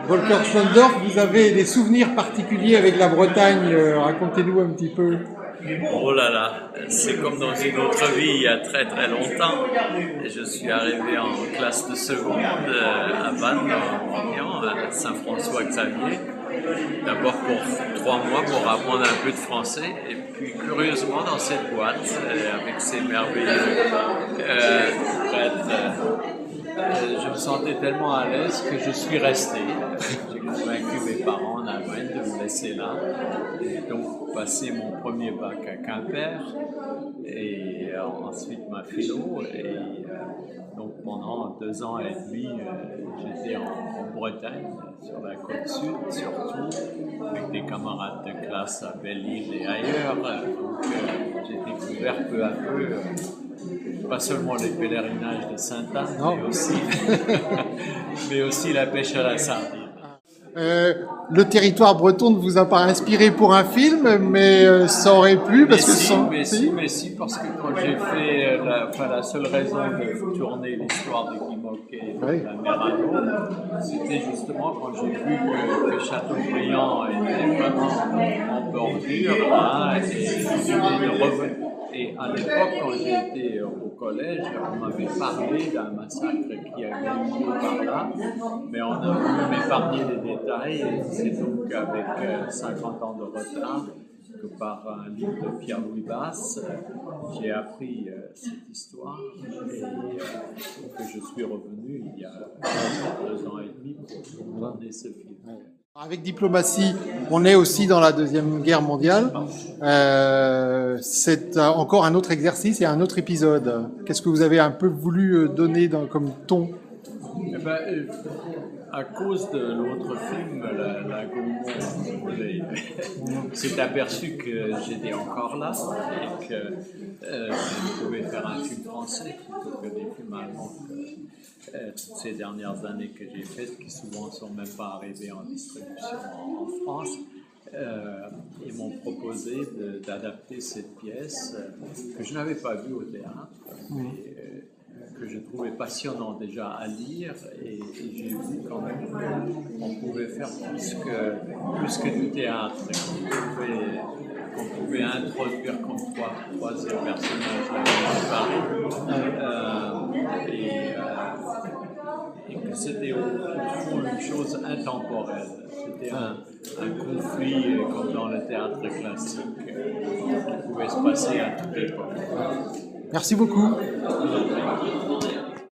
Volker Schlöndorff, vous avez des souvenirs particuliers avec la Bretagne, racontez-nous un petit peu. Oh là là, c'est comme dans une autre vie il y a très très longtemps. Je suis arrivé en classe de seconde à Vannes, en Morbihan, à Saint-François-Xavier. D'abord pour 3 mois pour apprendre un peu de français et puis curieusement dans cette boîte avec ces merveilleux prêtres, je me sentais tellement à l'aise que je suis resté. J'ai convaincu mes parents en Allemagne de me laisser là. J'ai donc passé mon premier bac à Quimper et ensuite ma philo. Et donc pendant 2 ans et demi, j'étais en Bretagne, sur la côte sud surtout, avec des camarades de classe à Belle-Île et ailleurs. Donc j'ai découvert peu à peu pas seulement les pèlerinages de Sainte-Anne, mais aussi la pêche à la sardine. Le territoire breton ne vous a pas inspiré pour un film, mais ça aurait pu parce mais si, parce que quand j'ai fait la seule raison de tourner l'histoire de Guy Môquet de la mer à l'eau, c'était justement quand j'ai vu que Châteaubriand était vraiment en bordure là, et à l'époque, quand j'étais au collège, on m'avait parlé d'un massacre qui avait eu lieu par là, mais on a voulu m'épargner les détails, et c'est donc avec 50 ans de retard que par un livre de Pierre-Louis Basse, j'ai appris cette histoire et que je suis revenu il y a 2 ans et demi pour tourner ce film. Avec Diplomatie, on est aussi dans la Deuxième Guerre mondiale. C'est encore un autre exercice et un autre épisode. Qu'est-ce que vous avez un peu voulu donner comme ton? À cause de l'autre film, la Gaumont s'est aperçu que j'étais encore là et que je pouvais faire un film français plutôt que des films allemands. Toutes ces dernières années que j'ai faites, qui souvent ne sont même pas arrivées en distribution en France, ils m'ont proposé d'adapter cette pièce que je n'avais pas vue au théâtre, mais que je trouvais passionnant déjà à lire, et j'ai vu quand même qu'on pouvait faire plus que du théâtre, qu'on pouvait introduire comme troisième personnage et que c'était au fond une chose intemporelle. C'était un conflit comme dans le théâtre classique qui pouvait se passer à toute époque. Merci beaucoup.